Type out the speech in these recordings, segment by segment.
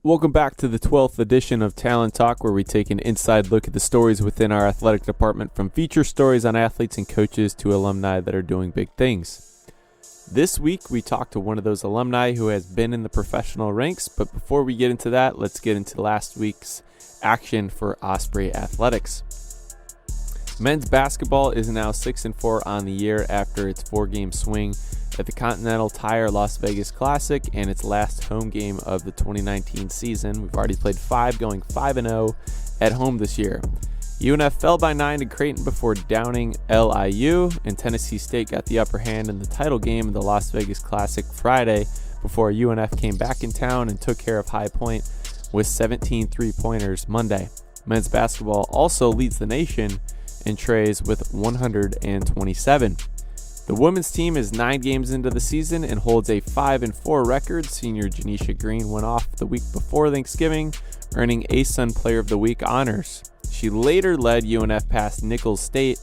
Welcome back to the 12th edition of Talon Talk, where we take an inside look at the stories within our athletic department, from feature stories on athletes and coaches to alumni that are doing big things. This week, we talked to one of those alumni who has been in the professional ranks, but before we get into that, let's get into last week's action for Osprey Athletics. Men's basketball is now 6-4 on the year after its 4-game swing at the Continental Tire Las Vegas Classic and its last home game of the 2019 season. We've already played 5, going 5-0 at home this year. UNF fell by 9 to Creighton before downing LIU, and Tennessee State got the upper hand in the title game of the Las Vegas Classic Friday before UNF came back in town and took care of High Point with 17 three-pointers Monday. Men's basketball also leads the nation in trays with 127. The women's team is 9 games into the season and holds a 5-4 record. Senior Janisha Green went off the week before Thanksgiving, earning ASUN Player of the Week honors. She later led UNF past Nicholls State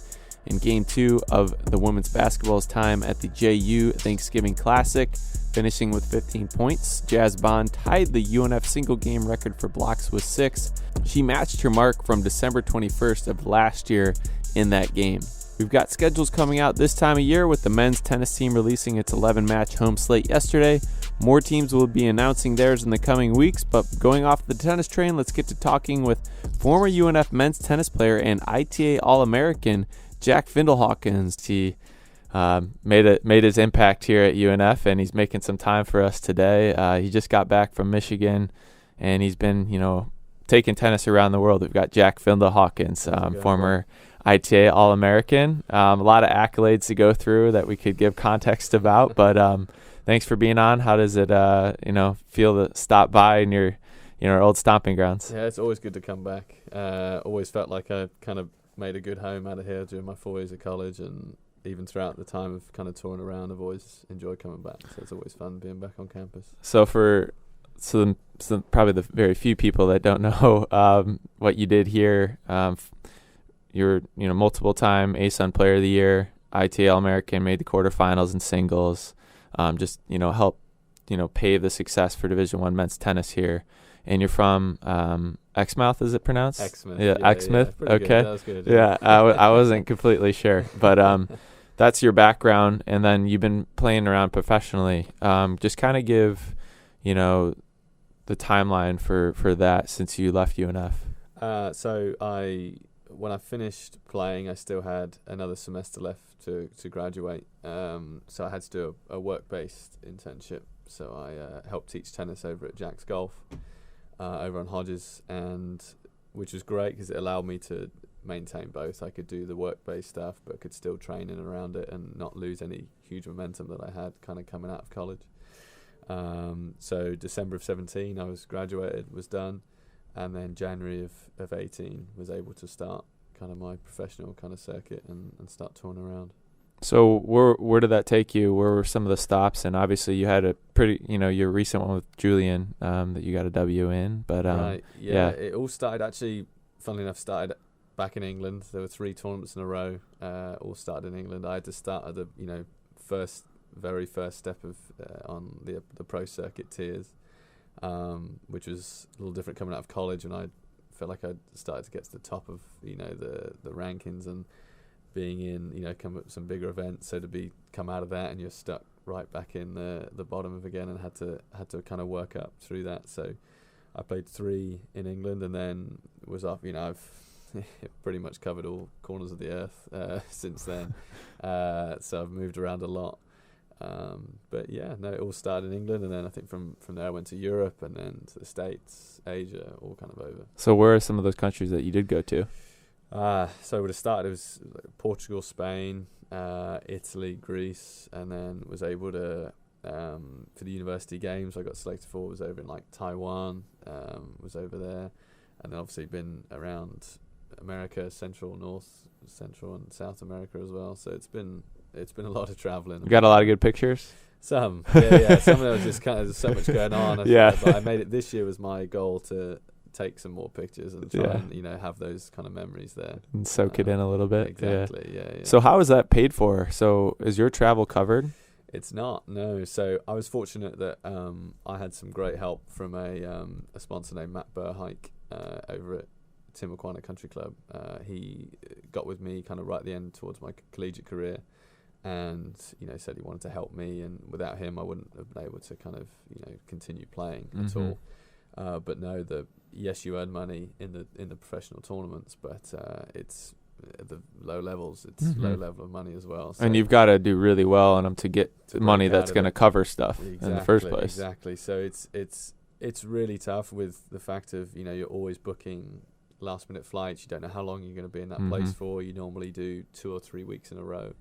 in Game 2 of the women's basketball's time at the JU Thanksgiving Classic, finishing with 15 points. Jazz Bond tied the UNF single-game record for blocks with 6. She matched her mark from December 21st of last year in that game. We've got schedules coming out this time of year, with the men's tennis team releasing its 11-match home slate yesterday. More teams will be announcing theirs in the coming weeks, but going off the tennis train, let's get to talking with former UNF men's tennis player and ITA All-American Jack Findel-Hawkins. He made his impact here at UNF, and he's making some time for us today. He just got back from Michigan, and he's been, taking tennis around the world. We've got Jack Findel-Hawkins, former ITA All-American. A lot of accolades to go through that we could give context about, but thanks for being on. How does it, feel to stop by in your, old stomping grounds? Yeah, it's always good to come back. Always felt like I kind of made a good home out of here during my 4 years of college, and even throughout the time of kind of touring around, I've always enjoyed coming back. So it's always fun being back on campus. So for some probably the very few people that don't know what you did here, you're multiple time ASUN Player of the Year, ITA All-American, made the quarterfinals in singles. Help pave the success for Division I men's tennis here. And you're from Exmouth, is it pronounced? Exmouth. Yeah, Exmouth. Yeah, okay. Good. That was good. Yeah, I wasn't completely sure, but that's your background, and then you've been playing around professionally. Just kind of give, the timeline for that since you left UNF. When I finished playing, I still had another semester left to graduate. So I had to do a work-based internship. So I helped teach tennis over at Jack's Golf, over on Hodges, and which was great because it allowed me to maintain both. I could do the work-based stuff, but could still train in and around it and not lose any huge momentum that I had kind of coming out of college. So December of 17, I was graduated, was done. And then January of 18 was able to start kind of my professional kind of circuit and start touring around. So where did that take you? Where were some of the stops? And obviously you had a pretty, your recent one with Julian that you got a W in. But right, yeah, it all started actually, funnily enough, started back in England. There were 3 tournaments in a row, all started in England. I had to start at the very first step of on the pro circuit tiers. Which was a little different coming out of college, and I felt like I started to get to the top of the rankings and being in come up with some bigger events. So to come out of that and you're stuck right back in the bottom of again, and had to kind of work up through that. So I played 3 in England, and then was up. I've pretty much covered all corners of the earth since then. So I've moved around a lot. But yeah, no, it all started in England, and then I think from there I went to Europe, and then to the States, Asia, all kind of over. So where are some of those countries that you did go to? So when it started, it was Portugal, Spain, Italy, Greece, and then was able to, for the university games I got selected for, was over in Taiwan, was over there, and then obviously been around America, Central, and South America as well. So it's been a lot of traveling. You got a lot of good pictures? Some, yeah. Some of them was just kind of, there's so much going on. Yeah. But I made it, this year was my goal to take some more pictures and try and, have those kind of memories there. And soak it in a little bit. Exactly, yeah. So how is that paid for? So is your travel covered? It's not, no. So I was fortunate that I had some great help from a sponsor named Matt Burhike over at Timuquana Country Club. He got with me kind of right at the end towards my collegiate career, and said he wanted to help me, and without him I wouldn't have been able to kind of continue playing at all. But no, yes, you earn money in the professional tournaments, but it's at the low levels, it's low level of money as well. So and you've got to do really well on them to get money that's going to cover stuff in the first place. Exactly. So it's really tough with the fact of you're always booking last minute flights. You don't know how long you're going to be in that place for. You normally do 2 or 3 weeks in a row,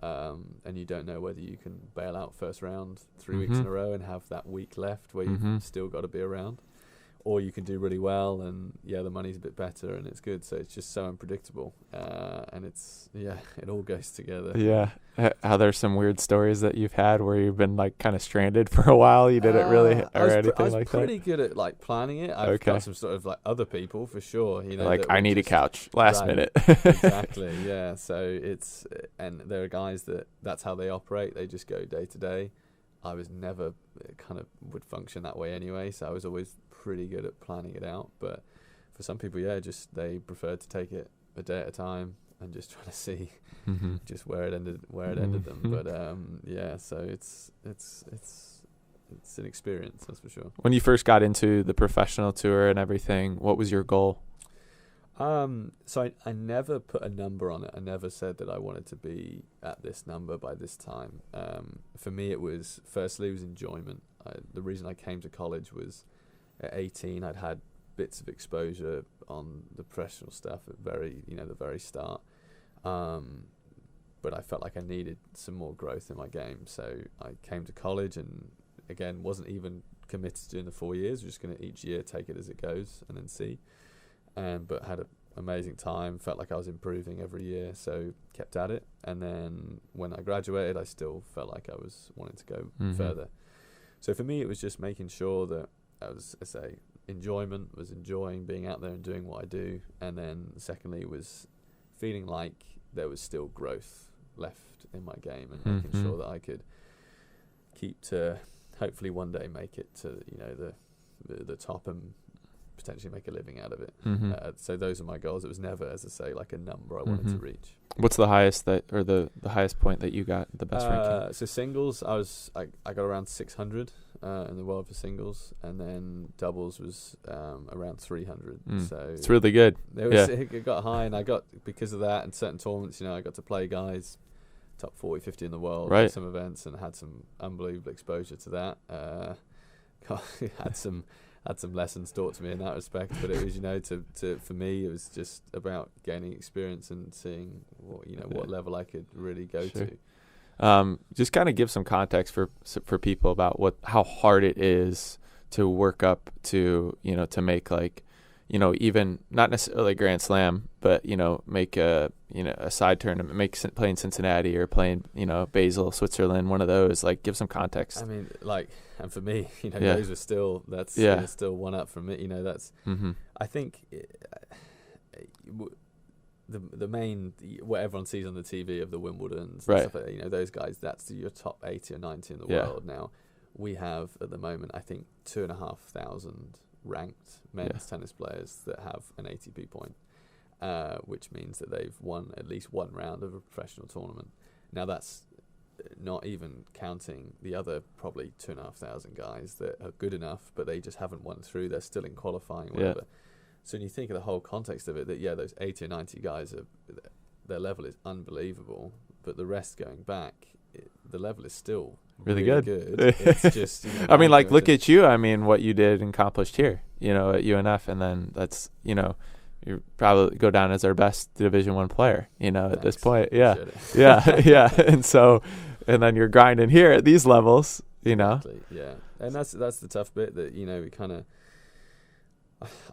and you don't know whether you can bail out first round 3 weeks in a row and have that week left where you've still got to be around. Or you can do really well, and the money's a bit better, and it's good. So it's just so unpredictable, and it all goes together. Yeah. Are there some weird stories that you've had where you've been like kind of stranded for a while? You didn't really, or anything like that? I was pretty good at like planning it. I've got some sort of like other people for sure. Like I need a couch last minute. Exactly. Yeah. So and there are guys that's how they operate. They just go day to day. I was never kind of would function that way anyway, so I was always pretty good at planning it out. But for some people, just they prefer to take it a day at a time and just try to see just where it ended them. But so it's an experience, that's for sure. When you first got into the professional tour and everything, what was your goal? So I never put a number on it. I never said that I wanted to be at this number by this time. For me, it was enjoyment. The reason I came to college was at 18, I'd had bits of exposure on the professional stuff at the very start. But I felt like I needed some more growth in my game. So I came to college and again, wasn't even committed to doing the 4 years. We're just going to each year take it as it goes and then see. But had an amazing time, felt like I was improving every year, so kept at it. And then when I graduated, I still felt like I was wanting to go further. So for me, it was just making sure that enjoyment was enjoying being out there and doing what I do. And then secondly was feeling like there was still growth left in my game and making sure that I could keep to hopefully one day make it to the top and potentially make a living out of it. So those are my goals. It was never, as I say, like a number I wanted to reach. What's the highest the highest point that you got, the best ranking? So singles, I got around 600 in the world for singles, and then doubles was around 300. So it's really good. It got high, and I got, because of that and certain tournaments, I got to play guys top 40, 50 in the world at some events, and had some unbelievable exposure to that. Had some lessons taught to me in that respect, but it was, for me, it was just about gaining experience and seeing what level I could really go to. Just kind of give some context for people about how hard it is to work up to, to make like, even not necessarily Grand Slam, but, make a side tournament, playing Cincinnati or playing, Basel, Switzerland, one of those, like give some context. I mean, and for me, those are still, still one up from it. That's, I think the main, what everyone sees on the TV of the Wimbledons, and stuff like that, those guys, that's your top 80 or 90 in the world. Now, we have at the moment, I think 2,500 ranked men's tennis players that have an ATP point, which means that they've won at least one round of a professional tournament. Now that's not even counting the other probably 2,500 guys that are good enough, but they just haven't won through. They're still in qualifying, whatever. So when you think of the whole context of it, that those 80 or 90 guys their level is unbelievable, but the rest going back, the level is still really good. It's just, I mean, like, look at you. I mean, what you did and accomplished here, at UNF, and then that's, you probably go down as our best Division I player, at this point. Yeah. And so, and then you're grinding here at these levels, Exactly, yeah. And that's the tough bit that, we kind of,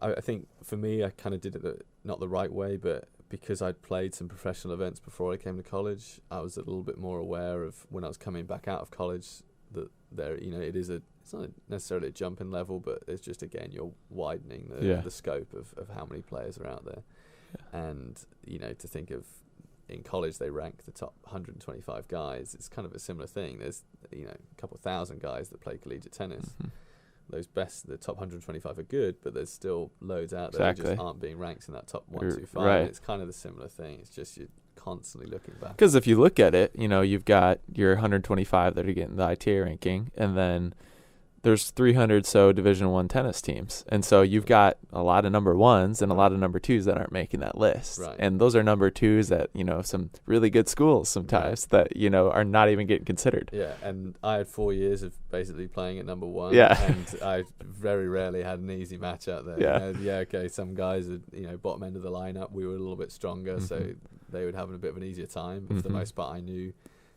I think for me, I kind of did it not the right way, but because I'd played some professional events before I came to college, I was a little bit more aware of when I was coming back out of college that there, it's not necessarily a jump in level, but it's just, again, you're widening the scope of how many players are out there. And, to think of in college they rank the top 125 guys. It's kind of a similar thing. There's a couple thousand guys that play collegiate tennis. Mm-hmm. The top 125 are good, but there's still loads out there that just aren't being ranked in that top 125. Right. And it's kind of the similar thing. It's just you're constantly looking back. Because if you look at it, you've got your 125 that are getting the ITA ranking, and then there's 300 so Division I tennis teams, and so you've got a lot of number ones and a lot of number twos that aren't making that list. Right. And those are number twos at some really good schools sometimes that are not even getting considered. Yeah, and I had 4 years of basically playing at number one. Yeah. And I very rarely had an easy match out there. Yeah. Okay, some guys are bottom end of the lineup. We were a little bit stronger, so they would have a bit of an easier time. But for the most part, I knew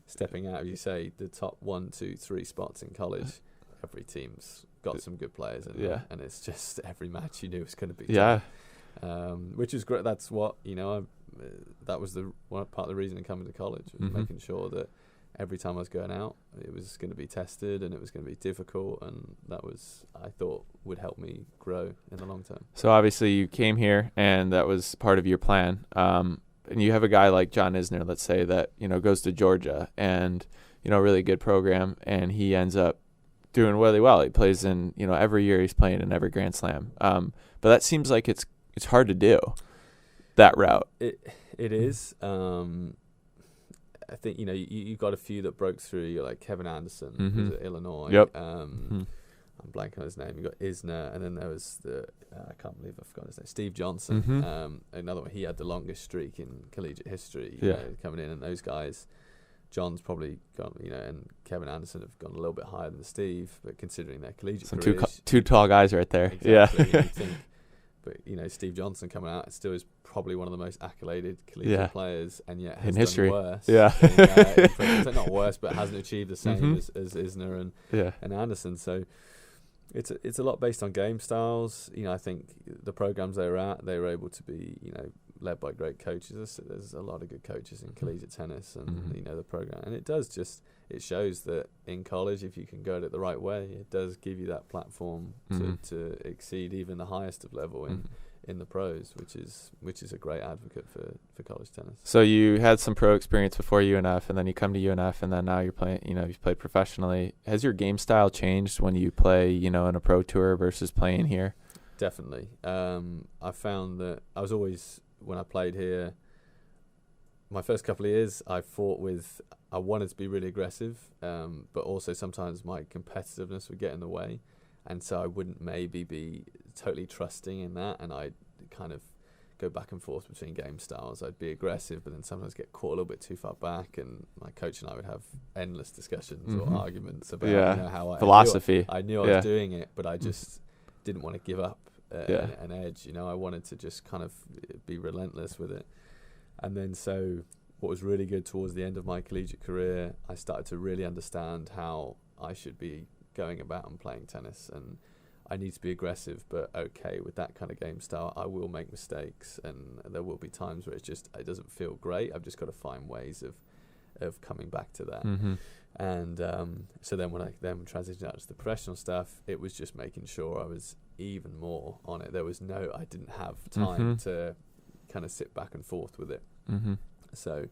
stepping out, you say, the top 1, 2, 3 spots in college. Every team's got some good players in there, and it's just every match you knew was going to be tough. Which is great. That's what that was the one part of the reason in coming to college was making sure that every time I was going out, it was going to be tested and it was going to be difficult, and that was, I thought, would help me grow in the long term. So obviously you came here, and that was part of your plan. And you have a guy like John Isner, let's say, that goes to Georgia, and really good program, and he ends up doing really well. He plays in, every year he's playing in every Grand Slam. But that seems like it's hard to do, that route. It is. I think, you got a few that broke through. You're like Kevin Anderson, who's at Illinois. Yep. I'm blanking on his name. You got Isner, and then there was I can't believe I forgot his name, Steve Johnson. Another one. He had the longest streak in collegiate history, coming in, and those guys, John's probably gone, and Kevin Anderson have gone a little bit higher than Steve, but considering their collegiate careers, two tall guys right there. Exactly, Yeah. you think, but Steve Johnson coming out still is probably one of the most accoladed collegiate players, and yet has in done history worse. Yeah. Not worse, but hasn't achieved the same as Isner and Anderson. So it's a lot based on game styles. I think the programs they were able to be, led by great coaches. There's a lot of good coaches in collegiate tennis, and the program, and it shows that in college, if you can go at it the right way, it does give you that platform to exceed even the highest of level in the pros, which is a great advocate for college tennis. So you had some pro experience before UNF, and then you come to UNF, and then now you're playing. You've played professionally. Has your game style changed when you play, in a pro tour versus playing here? Definitely. I found that I was always, when I played here, my first couple of years, I wanted to be really aggressive, but also sometimes my competitiveness would get in the way, and so I wouldn't maybe be totally trusting in that, and I'd kind of go back and forth between game styles. I'd be aggressive, but then sometimes get caught a little bit too far back, and my coach and I would have endless discussions or arguments about how philosophy. I knew I was doing it, but I just didn't want to give up an edge. I wanted to just kind of be relentless with it. And then so what was really good towards the end of my collegiate career, I started to really understand how I should be going about and playing tennis, and I need to be aggressive, but okay, with that kind of game style, I will make mistakes, and there will be times where it doesn't feel great. I've just got to find ways of coming back to that. And so then when I transitioned out to the professional stuff, it was just making sure I was even more on it. I didn't have time to kind of sit back and forth with it. So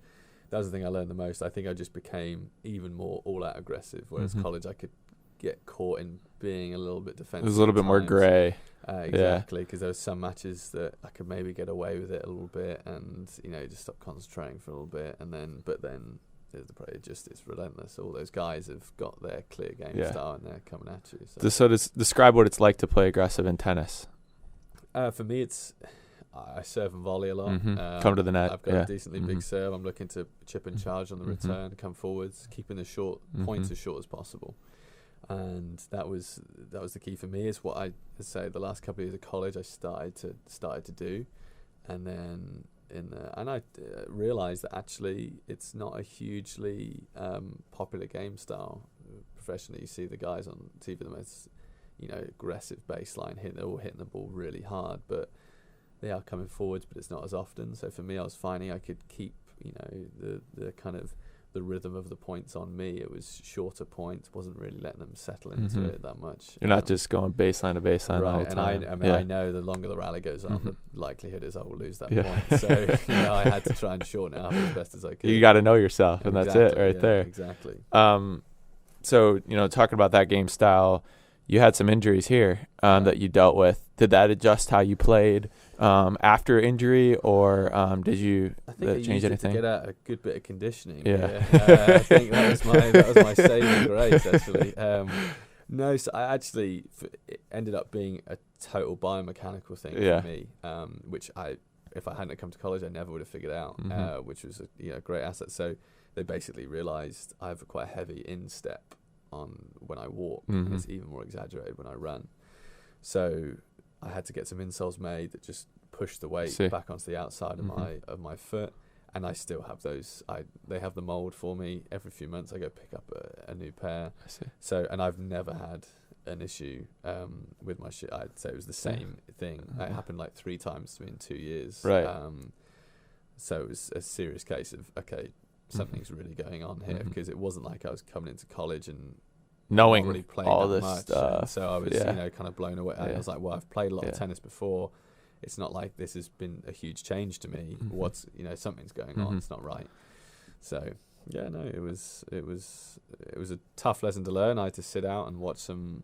that was the thing I learned the most. I think I just became even more all-out aggressive, whereas college I could get caught in being a little bit defensive. It was a little bit more grey. Exactly, because there were some matches that I could maybe get away with it a little bit, and just stop concentrating for a little bit, but then it's relentless. All those guys have got their clear game style, and they're coming at you. So describe what it's like to play aggressive in tennis. For me, I serve and volley a lot. Come to the net. I've got a decently big serve. I'm looking to chip and charge on the return, come forwards, keeping the short points as short as possible. And that was the key for me. Is what I say. The last couple of years of college, I started to do, and then I realised that actually it's not a hugely popular game style professionally. You see the guys on TV, the most aggressive baseline they're all hitting the ball really hard, but they are coming forwards, but it's not as often. So for me, I was finding I could keep the kind of the rhythm of the points on me. It was shorter points, wasn't really letting them settle into it that much. You're not just going baseline to baseline all the time. And I know the longer the rally goes on, the likelihood is I will lose that point. So I had to try and shorten it up as best as I could. You got to know yourself, and that's it right there. Exactly. So, talking about that game style, you had some injuries here that you dealt with. Did that adjust how you played after injury, or did you change anything? To get out a good bit of conditioning. Yeah. I think that was my saving grace, actually. No, so I actually it ended up being a total biomechanical thing for me, which if I hadn't come to college, I never would have figured out, which was a great asset. So they basically realised I have quite a heavy instep on when I walk, and it's even more exaggerated when I run. So I had to get some insoles made that just push the weight back onto the outside of my foot, and I still have those. They have the mold for me. Every few months I go pick up a new pair. I see. So, and I've never had an issue with my shit. I'd say it was the same thing. It happened like 3 times to me in 2 years. Right. So it was a serious case of something's really going on here, because it wasn't like I was coming into college and knowing not really playing all that this much. stuff. And so I was kind of blown away. I was like, well, I've played a lot of tennis before. It's not like this has been a huge change to me. What's something's going on. It's not right. So it was a tough lesson to learn. I had to sit out and watch some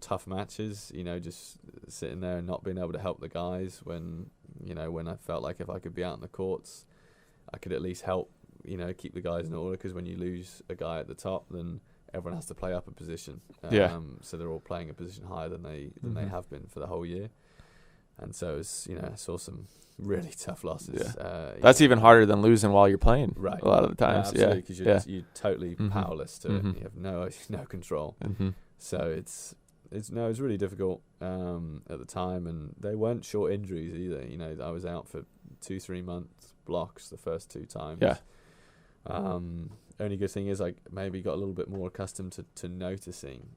tough matches. Just sitting there and not being able to help the guys when I felt like if I could be out in the courts, I could at least help. Keep the guys in order, because when you lose a guy at the top, then everyone has to play up a position. So they're all playing a position higher than they have been for the whole year. And so it's, I saw some really tough losses. That's even harder than losing while you're playing. Right. A lot of the times. Absolutely, because you're totally powerless to it. You have no control. So it's really difficult at the time, and they weren't short injuries either. I was out for 2-3 months blocks the first 2 times. Yeah. Only good thing is I maybe got a little bit more accustomed to noticing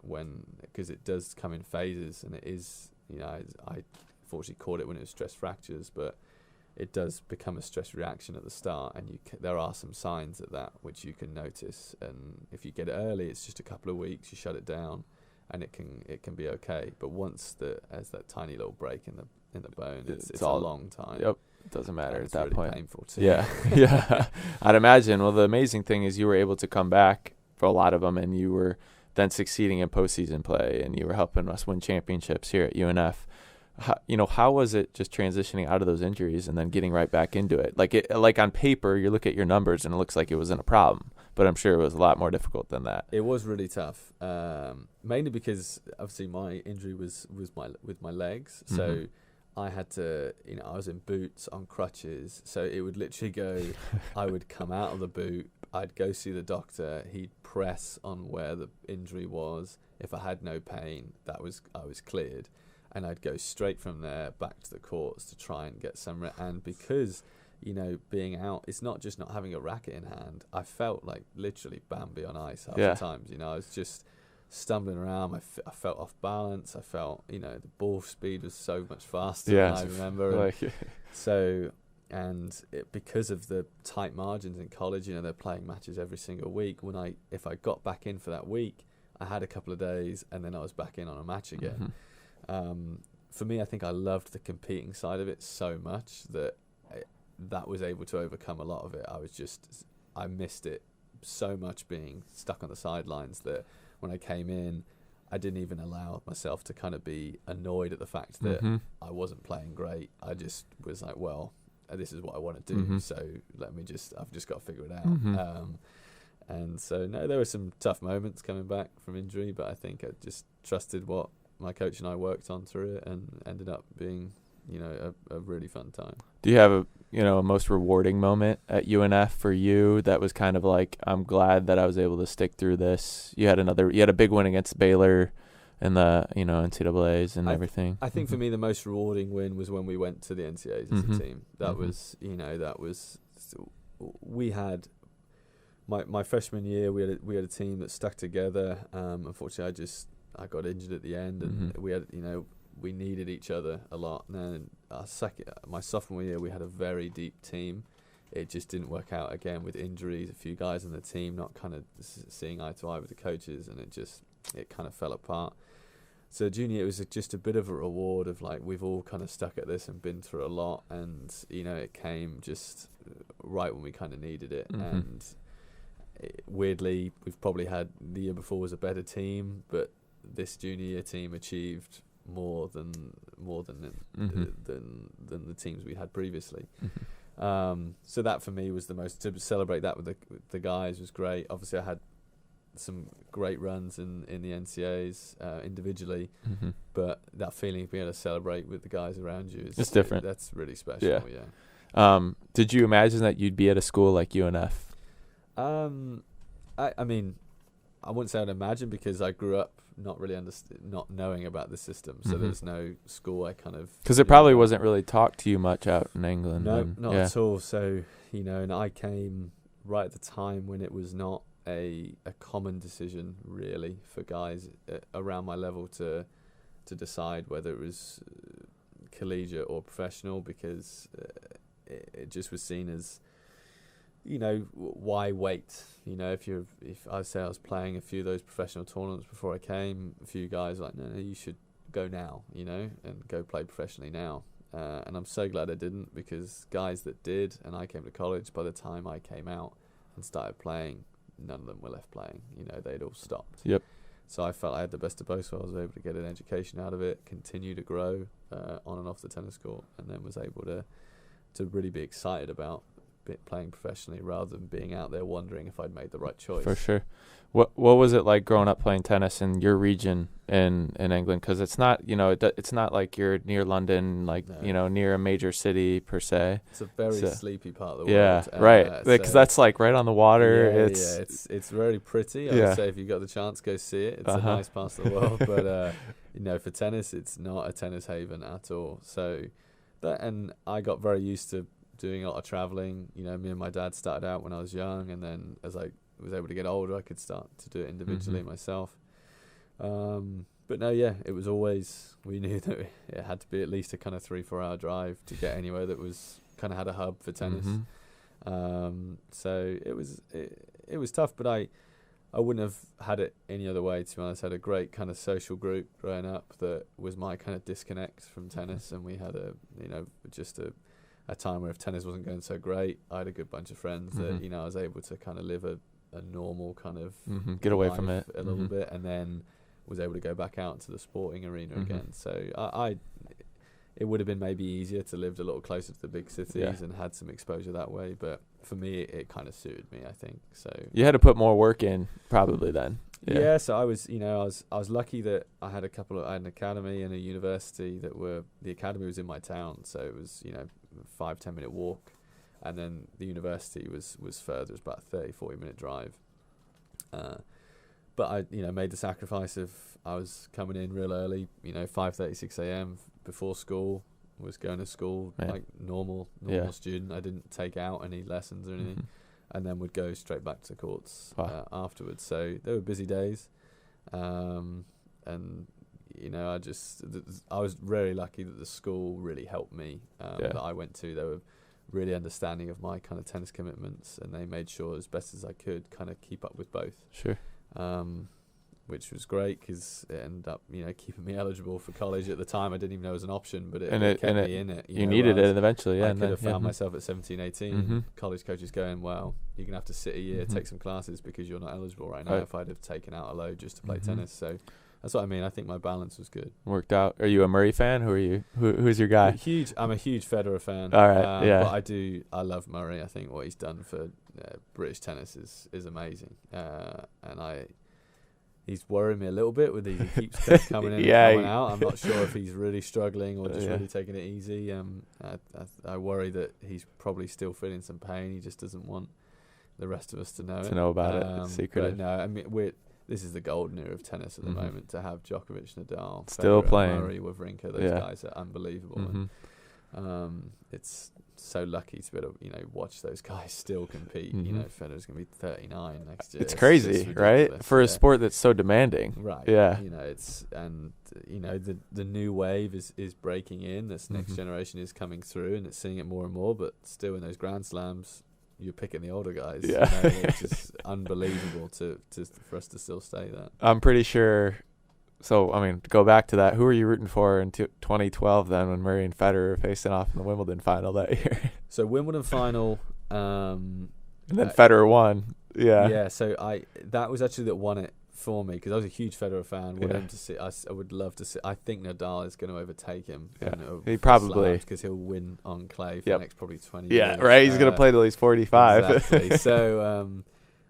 because it does come in phases, and it is, I fortunately caught it when it was stress fractures, but it does become a stress reaction at the start, and there are some signs of that which you can notice, and if you get it early, it's just a couple of weeks, you shut it down, and it can be okay. But once as that tiny little break in the bone, it's a long time. Yep. It doesn't matter at that really point. Painful too. Yeah. I'd imagine. Well, the amazing thing is you were able to come back for a lot of them, and you were then succeeding in postseason play, and you were helping us win championships here at UNF. How was it just transitioning out of those injuries and then getting right back into it? Like on paper, you look at your numbers and it looks like it wasn't a problem, but I'm sure it was a lot more difficult than that. It was really tough, mainly because obviously my injury was with my legs, so I had to, I was in boots on crutches, so it would literally go, I would come out of the boot, I'd go see the doctor, he'd press on where the injury was. If I had no pain, I was cleared, and I'd go straight from there back to the courts to try and get some and because, being out, it's not just not having a racket in hand. I felt like literally Bambi on ice half the times, I was just stumbling around. I felt off balance. I felt, the ball speed was so much faster than I remember. So, and because of the tight margins in college, they're playing matches every single week. If I got back in for that week, I had a couple of days, and then I was back in on a match again. For me, I think I loved the competing side of it so much that was able to overcome a lot of it. I missed it so much being stuck on the sidelines that when I came in, I didn't even allow myself to kind of be annoyed at the fact that I wasn't playing great. I just was like, well, this is what I want to do, so I've just got to figure it out. And so, there were some tough moments coming back from injury, but I think I just trusted what my coach and I worked on through it, and ended up being, a really fun time. Do you have a most rewarding moment at UNF for you that was kind of like, I'm glad that I was able to stick through this? You had a big win against Baylor in the NCAAs and everything. I think for me the most rewarding win was when we went to the NCAAs as a team. That was we had my freshman year, we had a team that stuck together. Unfortunately, I got injured at the end, and we had we needed each other a lot. And then my sophomore year, we had a very deep team, it just didn't work out again with injuries, a few guys on the team not kind of seeing eye to eye with the coaches, and it kind of fell apart. So junior, it was just a bit of a reward of like, we've all kind of stuck at this and been through a lot, and it came just right when we kind of needed it. And weirdly, we've probably had, the year before was a better team, but this junior year team achieved more than the teams we had previously. So that for me was the most, to celebrate that with the guys was great. Obviously I had some great runs in the NCAAs individually, but that feeling of being able to celebrate with the guys around you is different. That's really special. Did you imagine that you'd be at a school like UNF? I mean, I wouldn't say I'd imagine, because I grew up not really not knowing about the system, so there's no school I kind of, because it probably wasn't really talked to you much out in England. No, not at all. So and I came right at the time when it was not a common decision really for guys around my level to decide whether it was collegiate or professional, because it just was seen as, why wait? If I say I was playing a few of those professional tournaments before I came, a few guys were like, no, you should go now, and go play professionally now. And I'm so glad I didn't, because guys that did, and I came to college, by the time I came out and started playing, none of them were left playing. They'd all stopped. Yep. So I felt I had the best of both worlds. I was able to get an education out of it, continue to grow on and off the tennis court, and then was able to really be excited about playing professionally, rather than being out there wondering if I'd made the right choice. For sure. What was it like growing up playing tennis in your region in England? Because it's not, it's not like you're near London, near a major city per se. It's a very sleepy part of the world. Yeah, right. Because that's like right on the water. Yeah, it's very pretty. I would say if you got the chance, go see it. It's a nice part of the world. But for tennis, it's not a tennis haven at all. So and I got very used to doing a lot of traveling. Me and my dad started out when I was young, and then as I was able to get older, I could start to do it individually myself. But no, it was always, we knew that it had to be at least a kind of 3-4 hour drive to get anywhere that was kind of had a hub for tennis. So it was tough, but I wouldn't have had it any other way, to be honest. I had a great kind of social group growing up that was my kind of disconnect from tennis, and we had just a time where if tennis wasn't going so great, I had a good bunch of friends that I was able to kind of live a normal kind of get away from it a little bit, and then was able to go back out to the sporting arena again. So it would have been maybe easier to live a little closer to the big cities and had some exposure that way, but for me it kind of suited me, I think. So you had to put more work in probably then. So I was I was lucky that I had I had an academy and a university the academy was in my town, so it was 5-10 minute walk, and then the university was further. It was about a 30-40 minute drive, but I made the sacrifice of, I was coming in real early, 5:30 6 a.m. before school, was going to school like normal student. I didn't take out any lessons or anything, and then would go straight back to the courts afterwards. So they were busy days, and I was really lucky that the school really helped me that I went to. They were really understanding of my kind of tennis commitments, and they made sure as best as I could kind of keep up with both. Sure. Which was great, because it ended up keeping me eligible for college. At the time I didn't even know it was an option, but it kept me in it. You needed it eventually. I could have found myself at 17, 18 college coaches going, well, you're gonna have to sit a year, take some classes, because you're not eligible right now. If I'd have taken out a load just to play tennis. So that's what I mean. I think my balance was good. Worked out. Are you a Murray fan? Who are you? Who's your guy? I'm a huge Federer fan. All right. But I love Murray. I think what he's done for British tennis is amazing. And he's worrying me a little bit with he keeps coming in and coming out. I'm not sure if he's really struggling or just really taking it easy. I worry that he's probably still feeling some pain. He just doesn't want the rest of us to know about it. Secret. No, I mean this is the golden era of tennis at the moment, to have Djokovic, Nadal, still Federer, playing, Murray, Wawrinka. Those guys are unbelievable. It's so lucky to be able to, you know, watch those guys still compete. You know, Federer's going to be 39 next year. It's crazy, right? For a sport that's so demanding. Right. Yeah. You know, the new wave is breaking in. This next generation is coming through, and it's seeing it more and more. But still, in those Grand Slams, you're picking the older guys. Yeah. You know, it's just unbelievable for us to still stay that. I'm pretty sure. So, I mean, to go back to that, who were you rooting for in 2012 then when Murray and Federer were facing off in the Wimbledon final that year? So, Wimbledon final. And then Federer won. Yeah. Yeah, so that was actually that won it for me because I was a huge Federer fan. Wanted him to see. I would love to see. I think Nadal is going to overtake him. Yeah, he probably because he'll win on clay for the next probably 20 years. Yeah, right. He's going to play till he's 45. Exactly. So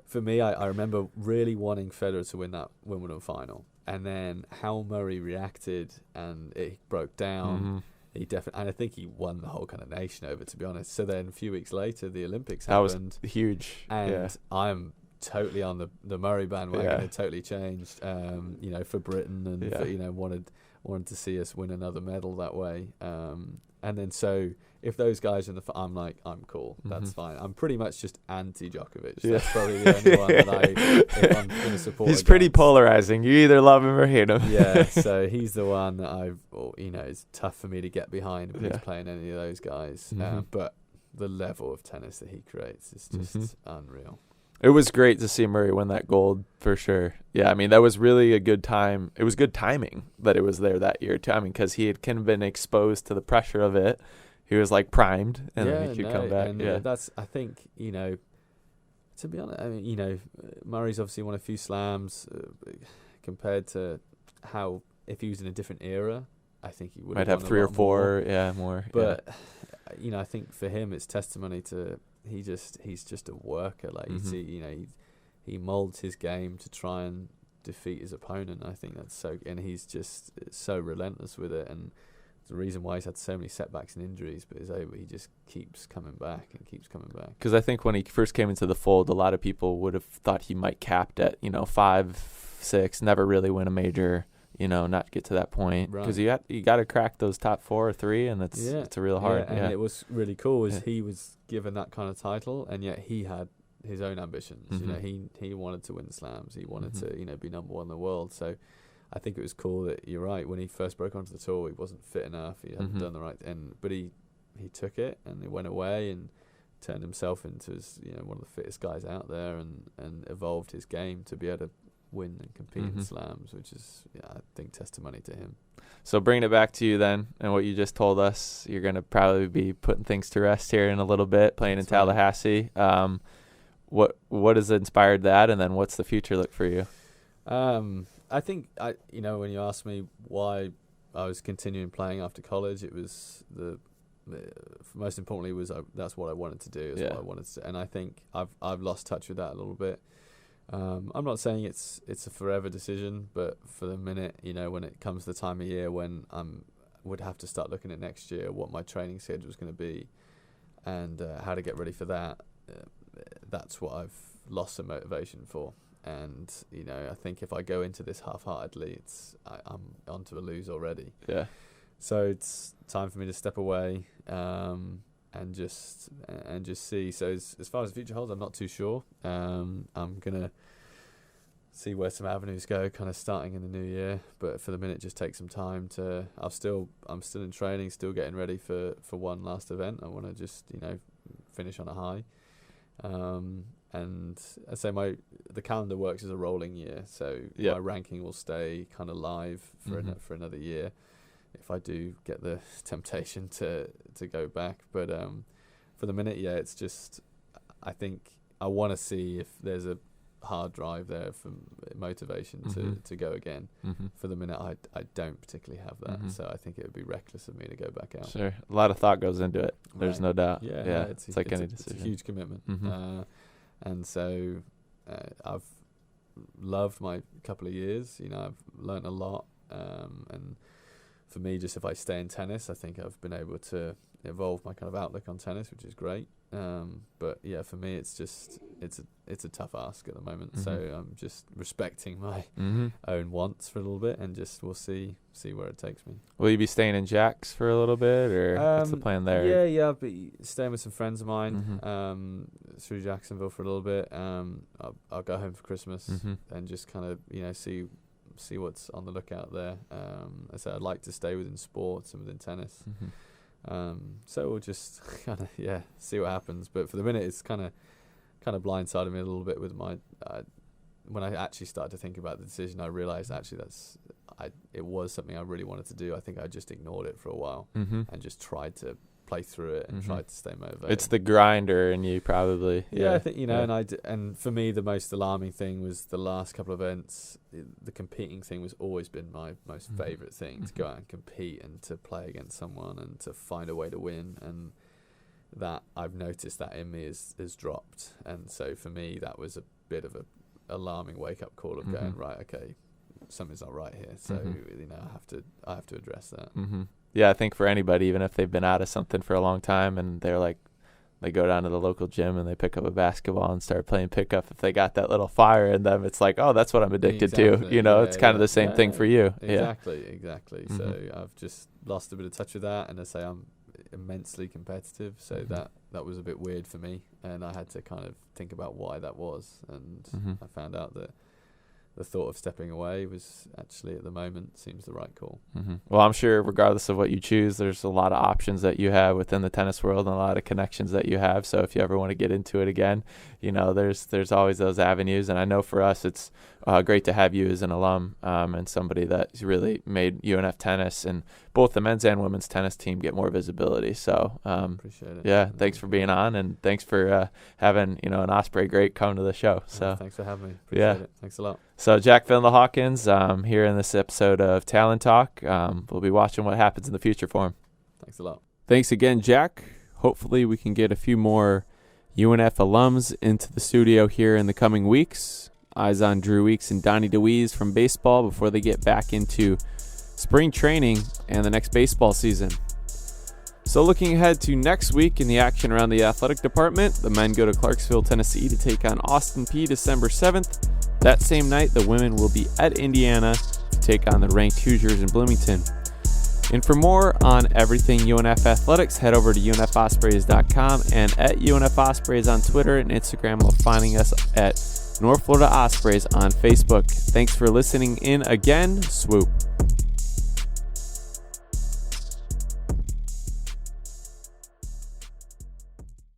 for me, I remember really wanting Federer to win that Wimbledon final, and then how Murray reacted and it broke down. He definitely, and I think he won the whole kind of nation over, to be honest. So then a few weeks later, the Olympics happened. That was huge. And I'm totally on the Murray bandwagon. It totally changed, you know, for Britain and for, you know, wanted to see us win another medal that way. And then so if those guys are in the, I'm like, I'm cool. That's fine. I'm pretty much just anti-Djokovic. That's probably the only one that if I'm going to support. He's pretty polarizing. You either love him or hate him. Yeah, so he's the one that you know, it's tough for me to get behind when he's playing any of those guys. But the level of tennis that he creates is just unreal. It was great to see Murray win that gold for sure. Yeah, I mean, that was really a good time. It was good timing that it was there that year too. I mean, because he had kind of been exposed to the pressure of it. He was like primed, and then he could come back. And that's, I think, you know, to be honest, I mean, you know, Murray's obviously won a few slams compared to how, if he was in a different era, I think he would might have 3 or 4, more. But you know, I think for him, it's testimony to he's just a worker. Like you know, he molds his game to try and defeat his opponent. I think that's so, and he's just so relentless with it, and the reason why he's had so many setbacks and injuries, but he just keeps coming back and keeps coming back. Because I think when he first came into the fold, a lot of people would have thought he might capped at 5, 6, never really win a major. You know, not get to that point because you got to crack those top 4 or 3, and it's a real hard. And it was really cool is he was given that kind of title, and yet he had his own ambitions. You know, he wanted to win slams. He wanted to be number 1 in the world. So I think it was cool that you're right. When he first broke onto the tour, he wasn't fit enough. He hadn't done the right, but he took it and he went away and turned himself into one of the fittest guys out there, and evolved his game to be able to win and compete in slams, which is I think testimony to him. So bringing it back to you then, and what you just told us, you're going to probably be putting things to rest here in a little bit, playing in Tallahassee. What has inspired that, and then what's the future look for you? I think when you asked me why I was continuing playing after college, it was most importantly was that's what I wanted to do. What I wanted to, and I think I've lost touch with that a little bit. I'm not saying it's a forever decision, but for the minute, when it comes to the time of year when would have to start looking at next year, what my training schedule is going to be, and how to get ready for that. That's what I've lost some motivation for. And I think if I go into this half-heartedly, I'm onto a lose already. Yeah. So it's time for me to step away and just see. So as far as the future holds, I'm not too sure. I'm gonna see where some avenues go, kind of starting in the new year. But for the minute, just take some time to. I'm still in training, still getting ready for one last event. I want to just finish on a high. And I say the calendar works as a rolling year, so my ranking will stay kind of live for another year if I do get the temptation to go back. But for the minute, it's just I think I want to see if there's a hard drive there for motivation to go again. For the minute, I don't particularly have that, so I think it would be reckless of me to go back out. Sure, a lot of thought goes into it. There's no doubt. It's like any decision. It's a huge commitment. And so I've loved my couple of years. I've learnt a lot, and for me, just if I stay in tennis, I think I've been able to evolve my kind of outlook on tennis, which is great. But yeah, for me, it's a tough ask at the moment. So I'm just respecting my own wants for a little bit, and just we'll see where it takes me. Will you be staying in Jack's for a little bit, or what's the plan there? Yeah, I'll be staying with some friends of mine through Jacksonville for a little bit. I'll go home for Christmas and just kind of see what's on the lookout there. I said I'd like to stay within sports and within tennis. So we'll just kind of see what happens. But for the minute, it's kind of blindsided me a little bit with my when I actually started to think about the decision. I realized actually it was something I really wanted to do. I think I just ignored it for a while and just tried to play through it and tried to stay motivated. It's the grinder in you, probably. I think and for me the most alarming thing was the last couple of events. The competing thing was always been my most favorite thing, to go out and compete and to play against someone and to find a way to win, and that I've noticed that in me has dropped. And so for me that was a bit of a alarming wake up call of going, right, okay, something's not right here. So I have to address that. Yeah, I think for anybody, even if they've been out of something for a long time and they're like, they go down to the local gym and they pick up a basketball and start playing pickup, if they got that little fire in them, it's like, oh, that's what I'm addicted to. It's kind of the same thing for you. Exactly. So I've just lost a bit of touch with that, and I say I'm immensely competitive, so that was a bit weird for me, and I had to kind of think about why that was, and I found out that the thought of stepping away was actually, at the moment, seems the right call. Well, I'm sure regardless of what you choose, there's a lot of options that you have within the tennis world and a lot of connections that you have. So if you ever want to get into it again, there's always those avenues. And I know for us, it's great to have you as an alum and somebody that's really made UNF tennis and both the men's and women's tennis team get more visibility. So appreciate it. Yeah, thanks for being on, and thanks for having an Osprey great come to the show. So thanks for having me. Appreciate it. Thanks a lot. So Jack Findel-Hawkins here in this episode of Talon Talk. We'll be watching what happens in the future for him. Thanks a lot. Thanks again, Jack. Hopefully we can get a few more UNF alums into the studio here in the coming weeks. Eyes on Drew Weeks and Donnie DeWeese from baseball before they get back into spring training and the next baseball season. So looking ahead to next week in the action around the athletic department, the men go to Clarksville, Tennessee to take on Austin Peay December 7th. That same night, the women will be at Indiana to take on the ranked Hoosiers in Bloomington. And for more on everything UNF athletics, head over to unfospreys.com and at UNF Ospreys on Twitter and Instagram, while finding us at North Florida Ospreys on Facebook. Thanks for listening in again. Swoop.